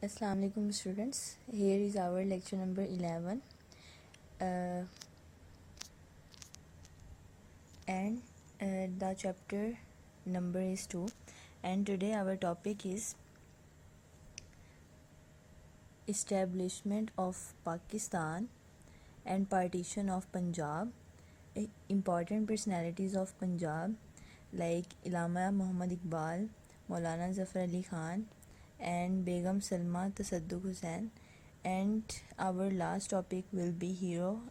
Assalamu alaikum students. Here is our lecture number 11 and the chapter number is 2, and today our topic is establishment of Pakistan and partition of Punjab. Important personalities of Punjab like Allama Muhammad Iqbal, Maulana Zafar Ali Khan and Begum Salma Tasadduq Hussain. And our last topic will be hero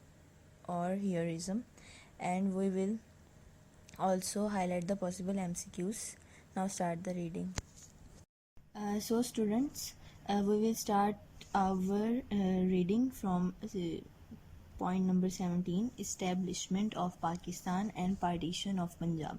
or heroism, and we will also highlight the possible MCQs. Now start the reading. So students, we will start our reading from point number 17, establishment of Pakistan and partition of Punjab.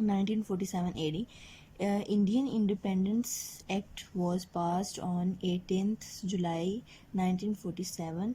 1947 AD. Indian Independence Act was passed on 18th July 1947.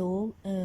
2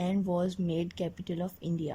and was made capital of India.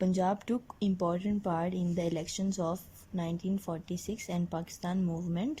Punjab took important part in the elections of 1946 and Pakistan movement.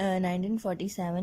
1947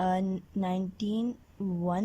1901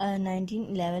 1911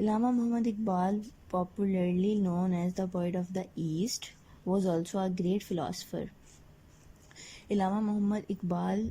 Allama Muhammad Iqbal, popularly known as the poet of the East, was also a great philosopher. Allama Muhammad Iqbal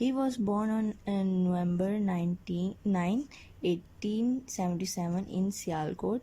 He was born on November 9, 1877 in Sialkot.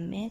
MA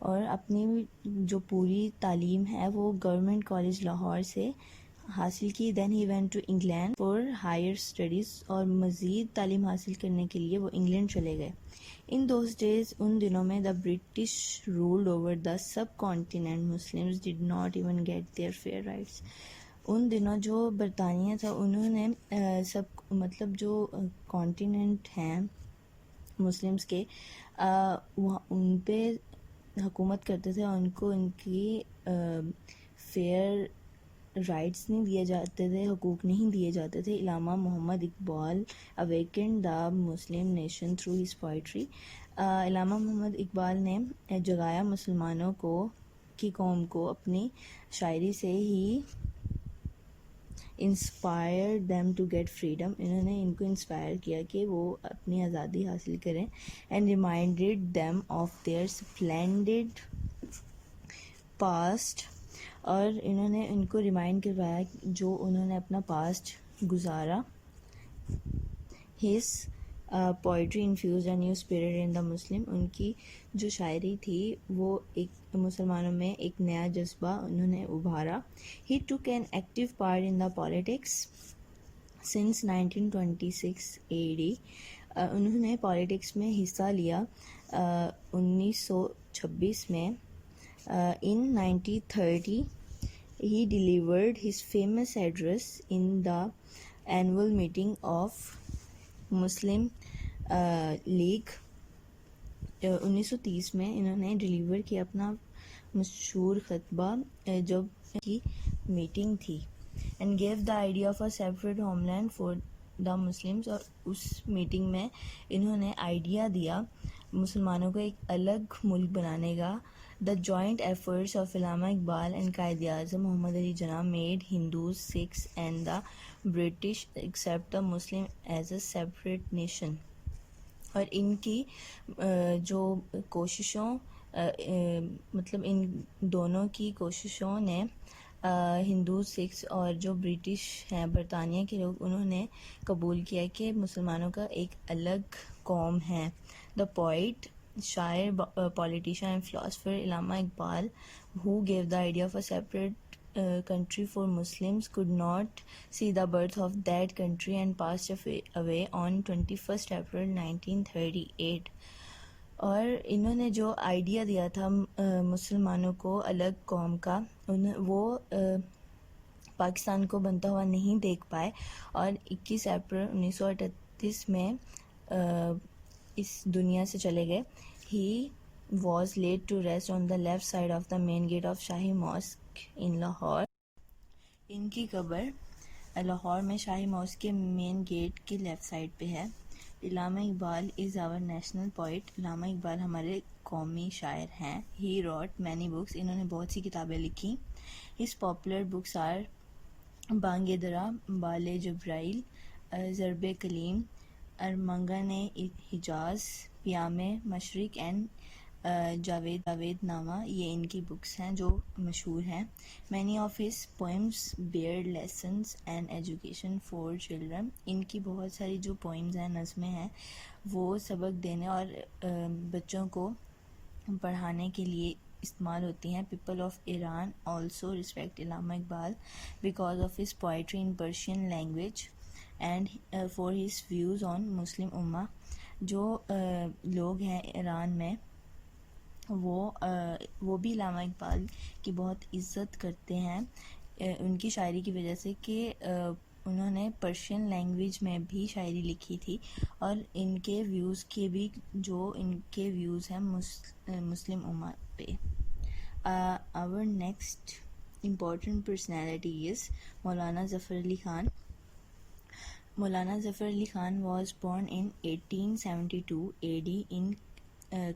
اور اپنی جو پوری تعلیم ہے وہ government college Lahore سے حاصل کی. Then he went to England for higher studies, اور مزید تعلیم حاصل کرنے کے لیے وہ انگلینڈ چلے گئے. ان دوز ڈیز, ان دنوں میں, the British ruled over the subcontinent. Muslims did not even get their fair rights. ان دنوں جو برطانیہ تھا انہوں نے مطلب جو کانٹیننٹ ہیں مسلمز کے, ان پہ حکومت کرتے تھے, ان کو ان کی فیئر رائٹس نہیں دیے جاتے تھے, حقوق نہیں دیے جاتے تھے. علامہ محمد اقبال اویکنڈ دا مسلم نیشن تھرو ہز پوئٹری. علامہ محمد اقبال نے جگایا مسلمانوں کی قوم کو اپنی شاعری سے ہی. Inspire them to get freedom, انہوں نے ان کو انسپائر کیا کہ وہ اپنی آزادی حاصل کریں. And reminded them of their splendid past, اور انہوں نے ان کو ریمائنڈ کروایا جو انہوں نے اپنا پاسٹ گزارا. His poetry infused a new spirit in the Muslim, ان کی جو شاعری تھی وہ ایک مسلمانوں میں ایک نیا جذبہ انہوں نے ابھارا. He took an active part in the politics since 1926 AD. انہوں نے پالیٹکس میں حصہ لیا 1926 میں. In 1930 he delivered his famous address in the annual meeting of Muslim League. 1930 میں انہوں نے ڈیلیور کیا اپنا مشہور خطبہ جب کی میٹنگ تھی. And gave the idea of a separate homeland for the Muslims, اور اس میٹنگ میں انہوں نے آئیڈیا دیا مسلمانوں کو ایک الگ ملک بنانے کا. The joint efforts of Allama Iqbal and Quaid Azam Muhammad Ali Jinnah made Hindus, Sikhs and the British accept the Muslim as a separate nation. اور ان کی جو کوششوں مطلب ان دونوں کی کوششوں نے ہندو, سکھس اور جو برٹش ہیں برطانیہ کے لوگ, انہوں نے قبول کیا کہ مسلمانوں کا ایک الگ قوم ہے. دا پوئٹ, شاعر, politician and philosopher Allama Iqbal, who gave the idea of a separate country for Muslims, could not see the birth of that country and passed away on 21st April 1938. اور انہوں نے جو آئیڈیا دیا تھا مسلمانوں کو الگ قوم کا, وہ پاکستان کو بنتا ہوا نہیں دیکھ پائے, اور 21 اپریل 1938 میں اس دنیا سے چلے گئے. He was laid to rest on the left side of the main gate of shahi mosque in Lahore. ان کی قبر لاہور میں شاہی ماسک کے مین گیٹ کی لیفٹ سائڈ پہ ہے. علامہ اقبال از آور نیشنل پوئٹ. علامہ اقبال ہمارے قومی شاعر ہیں. He wrote many books, انہوں نے بہت سی کتابیں لکھی. His popular books are Bang Dara, بال جبرائیل, ضرب کلیم, ارمنگن حجاز, پیام مشرق اینڈ جاوید نامہ. یہ ان کی بکس ہیں جو مشہور ہیں. Many of his poems bear lessons and education for children. ان کی بہت ساری جو پوئمز ہیں, نظمیں ہیں, وہ سبق دینے اور بچوں کو پڑھانے کے لیے استعمال ہوتی ہیں. People of Iran also respect Allama Iqbal because of his poetry in Persian language and for his views on Muslim ummah. جو لوگ ہیں ایران میں وہ بھی علامہ اقبال کی بہت عزت کرتے ہیں ان کی شاعری کی وجہ سے کہ انہوں نے پرشین لینگویج میں بھی شاعری لکھی تھی, اور ان کے ویوز کے بھی جو ان کے ویوز ہیں مسلم امہ پہ. our next important personality is Maulana Zafar Ali Khan. Maulana Zafar Ali Khan was born in 1872 AD in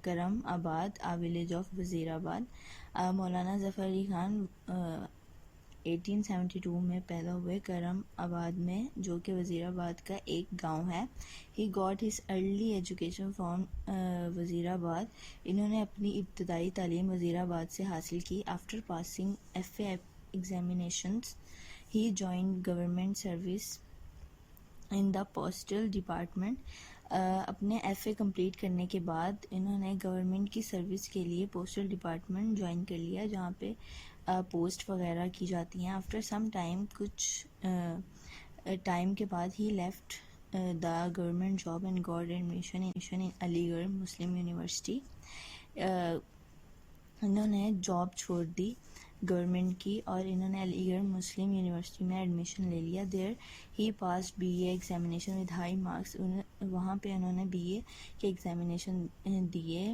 کرم آباد, a village of وزیر آباد. مولانا ظفر علی خان 1872 میں پیدا ہوئے کرم آباد میں, جو کہ وزیر آباد کا ایک گاؤں ہے. He got his early education from وزیر آباد. انہوں نے اپنی ابتدائی تعلیم وزیر آباد سے حاصل کی. After passing FA examinations, he joined government service in the postal department. اپنے ایف اے کمپلیٹ کرنے کے بعد انہوں نے گورنمنٹ کی سروس کے لیے پوسٹل ڈپارٹمنٹ جوائن کر لیا جہاں پہ پوسٹ وغیرہ کی جاتی ہیں. آفٹر سم ٹائم کچھ ٹائم کے بعد he left the government job and got admission in Aligarh Muslim university. انہوں نے جاب چھوڑ دی گورنمنٹ کی اور انہوں نے علی گڑھ مسلم یونیورسٹی میں ایڈمیشن لے لیا. There he pass B A examination with high marks. وہاں پہ انہوں نے بی اے کے ایگزامینیشن دیے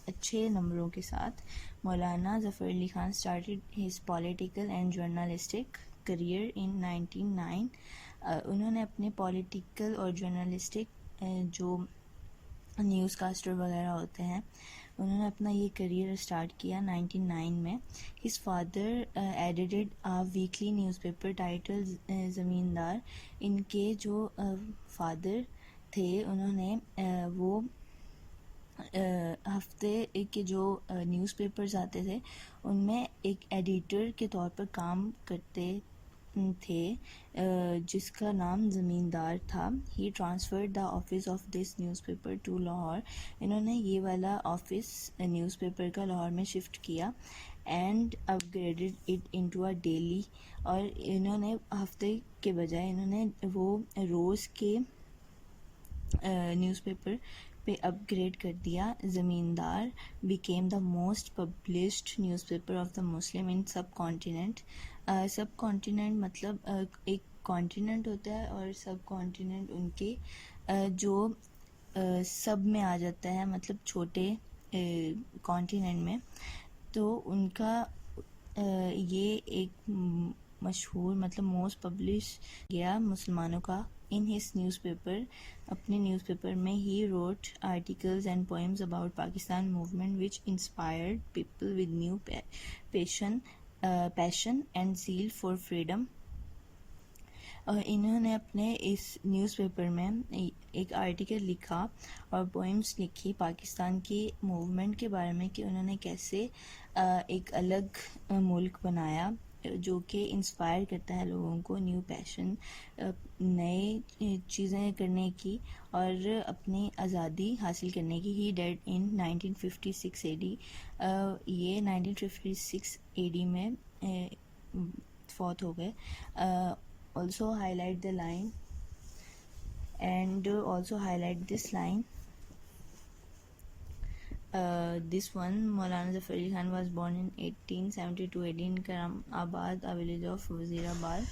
اچھے نمبروں کے ساتھ. Maulana Zafar Ali Khan started his political and journalistic career in 1909. انہوں نے اپنے پولیٹیکل اور جرنلسٹک جو نیوز کاسٹر وغیرہ ہوتے ہیں انہوں نے اپنا یہ کریئر اسٹارٹ کیا 1909 میں. ہز فادر ایڈیٹڈ آ ویکلی نیوز پیپر ٹائٹل زمیندار. ان کے جو فادر تھے انہوں نے وہ ہفتے کے جو نیوز پیپرز آتے تھے ان میں ایک ایڈیٹر کے طور پر کام کرتے تھے جس کا نام زمیندار تھا. He transferred the office of this newspaper to Lahore. انہوں نے یہ والا آفس نیوز پیپر کا لاہور میں شفٹ کیا and up graded it into a daily. اور انہوں نے ہفتے کے بجائے انہوں نے وہ روز کے نیوز پیپر پہ اپ گریڈ کر دیا. زمیندار became the most published news paper of the Muslim in sub continent. Sub continent مطلب ایک کانٹیننٹ ہوتا ہے اور سب کانٹیننٹ ان کے جو سب میں آ جاتا ہے مطلب چھوٹے کانٹیننٹ میں. تو ان کا یہ ایک مشہور مطلب موسٹ پبلش گیا مسلمانوں کا ان ہز نیوز پیپر. اپنے نیوز پیپر میں he wrote articles and poems about Pakistan movement which inspired people with new passion and Zail for freedom. اور انہوں نے اپنے اس نیوز پیپر میں ایک آرٹیکل لکھا اور پوئمز لکھی پاکستان کی موومنٹ کے بارے میں کہ انہوں نے کیسے ایک الگ ملک بنایا جو کہ انسپائر کرتا ہے لوگوں کو نیو پیشن نئے چیزیں کرنے کی اور اپنی آزادی حاصل کرنے کی. He did in 1956 AD. یہ 1956 AD میں فوت ہو گئے. Also highlight the line and also highlight this line. This one, Maulana Zafar Ali Khan was born in 1872 AD in Karam Abad, a village of Wazirabad.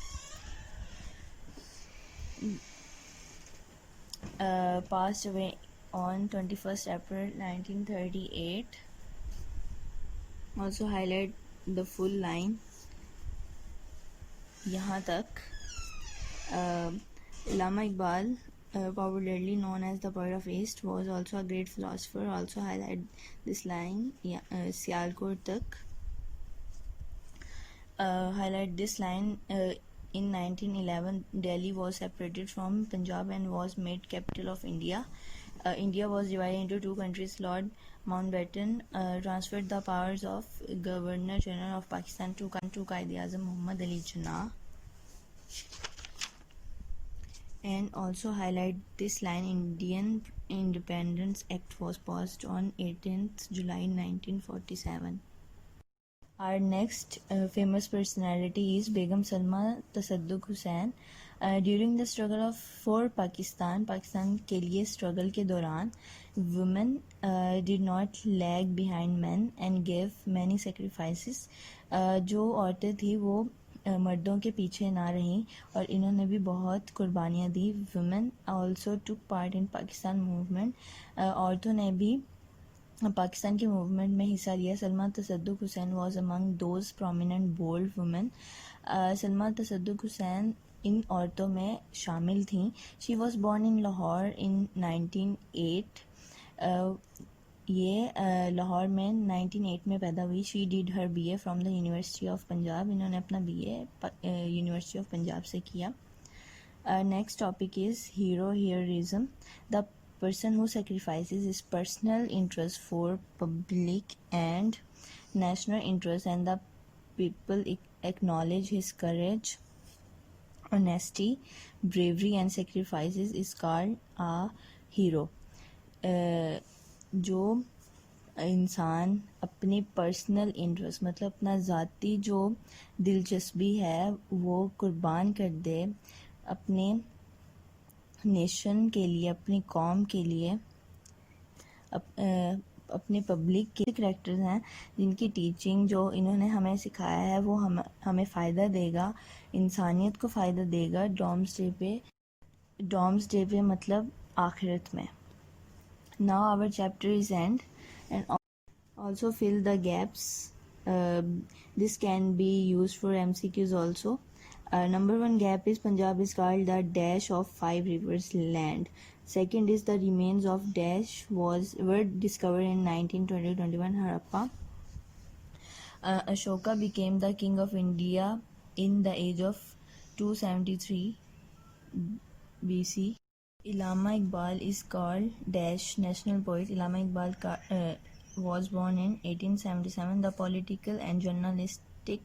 Passed away on 21st April 1938. Also highlight the full line یہاں تک. علامہ Iqbal, popularly known as the poet of East, was also a great philosopher. Also highlight this line, Sialkot tak. Highlight this line, in 1911 Delhi was separated from Punjab and was made capital of India. India was divided into two countries. Lord Mountbatten transferred the powers of Governor General of Pakistan to Quaid-e-Azam Muhammad Ali Jinnah. And also highlight this line, Indian Independence Act was passed on 18th July 1947. Our next famous personality is Begum Salma Tasadduq Hussain. During the struggle for Pakistan کے لیے struggle کے دوران women did not lag behind men and gave many sacrifices. جو عورتیں تھیں وہ مردوں کے پیچھے نہ رہیں اور انہوں نے بھی بہت قربانیاں دی. women also took part in Pakistan movement. عورتوں نے بھی پاکستان کے موومنٹ میں حصہ لیا. Salma Tasadduq Hussain was among those prominent bold women. Salma Tasadduq Hussain ان عورتوں میں شامل تھیں. She was born in Lahore in 1908. یہ لاہور میں 1908 میں پیدا ہوئی. She did her B A from the University of Punjab. انہوں نے اپنا B A University of Punjab سے کیا. Next topic is hero heroism. The person who sacrifices his personal interest for public and national interest and the people acknowledge his courage honesty, bravery and sacrifices is called a hero. جو انسان اپنی personal interest مطلب اپنا ذاتی جو دلچسپی ہے وہ قربان کر دے اپنے نیشن کے لیے، اپنی قوم کے لیے، اپنے پبلک کے کریکٹرز ہیں جن کی ٹیچنگ جو انہوں نے ہمیں سکھایا ہے وہ ہمیں فائدہ دے گا، انسانیت کو فائدہ دے گا ڈومس ڈے پہ مطلب آخرت میں. Now our chapter is end and also fill the gaps. This can be used for MCQs also. Number one gap is Punjab is called the dash of 5 rivers land. Second is the remains of dash were discovered in 1920-21 Harappa. Ashoka became the king of India in the age of 273 BC. Allama Iqbal is called dash national poet. Allama Iqbal was born in 1877. The political and journalistic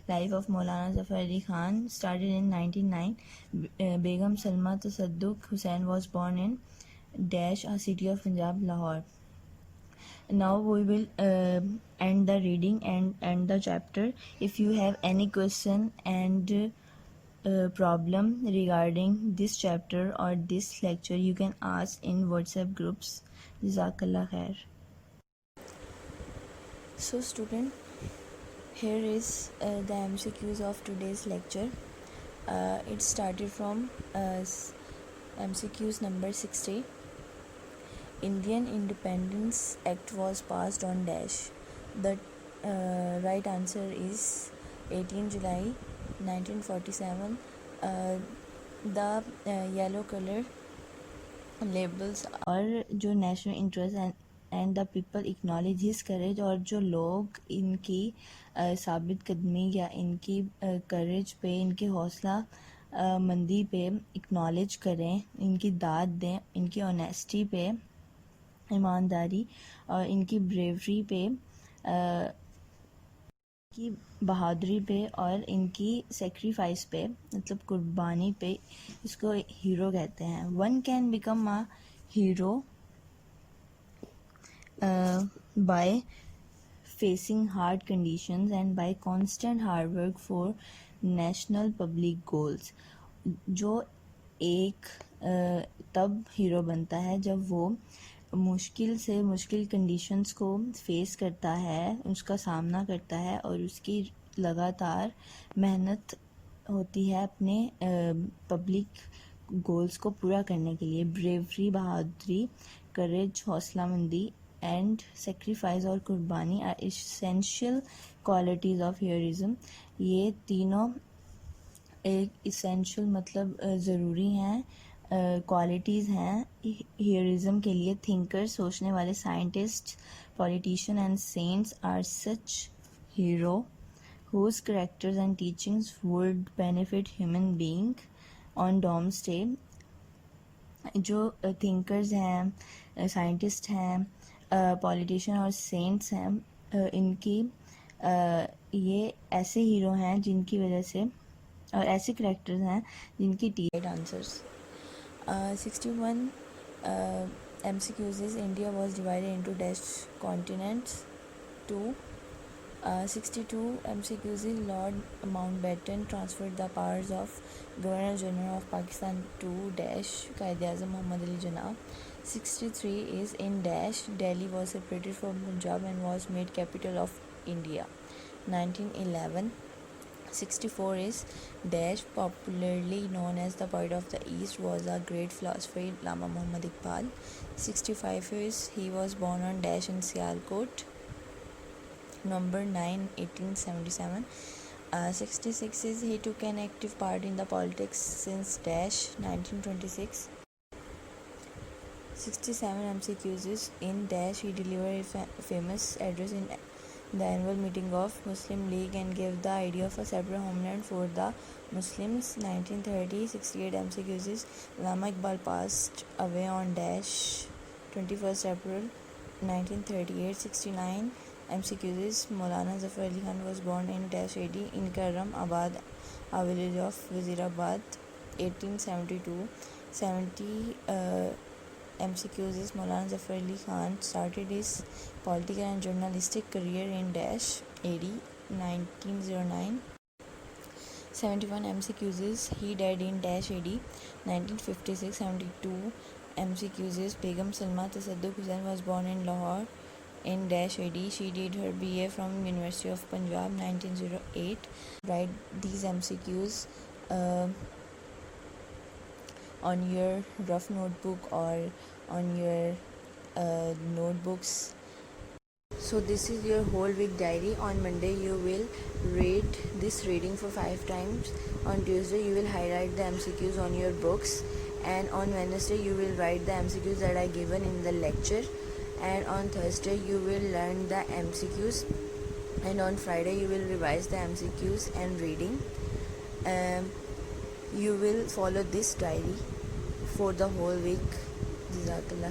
life of Maulana Zafar Ali Khan started in 1909. Begum Salma Tasadduq Hussain was born in dash a city of Punjab, Lahore. Now we will end the reading and end the chapter. If you have any question and problem regarding this chapter or this lecture, you can ask in WhatsApp groups. Jazakallah khair. So student, here is the MCQs of today's lecture. It started from MCQs number 60. Indian Independence Act was passed on dash. The right answer is 18 July 1947. The yellow color labels اور جو national interest and the people acknowledge his courage, اور جو لوگ ان کی ثابت قدمی یا ان کی کریج پہ، ان کی حوصلہ مندی پہ اکنالج کریں، ان کی داد دیں، ان کی آنیسٹی پہ، ایمانداری اور ان کی بریوری پہ، کی بہادری پہ اور ان کی سیکریفائس پہ مطلب قربانی پہ، اس کو ہیرو کہتے ہیں. One can become a hero by facing hard conditions and by constant hard work for national public goals. جو ایک تب ہیرو بنتا ہے جب وہ مشکل سے مشکل کنڈیشنز کو فیس کرتا ہے، اس کا سامنا کرتا ہے اور اس کی لگاتار محنت ہوتی ہے اپنے پبلک گولز کو پورا کرنے کے لیے. بریوری، بہادری، کریج، حوصلہ مندی اینڈ سیکریفائز اور قربانی are essential qualities of heroism. یہ تینوں ایک اسینشیل مطلب ضروری ہیں کوالٹیز ہیں ہیروئزم کے لیے. تھنکر، سوچنے والے، scientist, politician and saints are such hero whose characters and teachings would benefit human being on Domesday. جو تھنکرز ہیں، سائنٹسٹ ہیں، پولیٹیشین اور سینٹس ہیں، ان کی یہ ایسے ہیرو ہیں جن کی وجہ سے، اور ایسے کریکٹرز ہیں جن کی right answers. 61 MCQs is India was divided into dash continents. 2. 62 MCQs is Lord Mountbatten transferred the powers of Governor General of Pakistan to dash Quaid-e-Azam Muhammad Ali Jinnah. 63 is in dash Delhi was separated from Punjab and was made capital of India, 1911. 64 is dash popularly known as the poet of the East was a great philosopher Allama Muhammad Iqbal. 65 is he was born on dash in Sialkot, November 9, 1877. 66 is he took an active part in the politics since dash 1926. 67 MCQs is in dash he delivered a famous address in the annual meeting of Muslim League and gave the idea of a separate homeland for the Muslims, 1930. 68 MCQs is Allama Iqbal passed away on dash 21st April 1938. 69 MCQs is Maulana Zafar Ali Khan was born in dash AD in Karam Abad, a village of Wazirabad, 1872. 70 MCQs is Maulana Zafar Ali Khan started his political and journalistic career in dash AD 1909. 71 MCQs is he died in dash AD 1956. 72 MCQs is Begum Salma Tasadduq Hussain was born in Lahore in dash AD. She did her BA from University of Punjab 1908. Write these MCQs on your rough notebook or on your notebooks. So this is your whole week diary. On Monday you will read this reading for 5 times. On Tuesday you will highlight the MCQs on your books, and on Wednesday you will write the MCQs that are given in the lecture, and on Thursday you will learn the MCQs, and on Friday you will revise the MCQs and reading. You will follow this diary for the whole week. Jazakallah.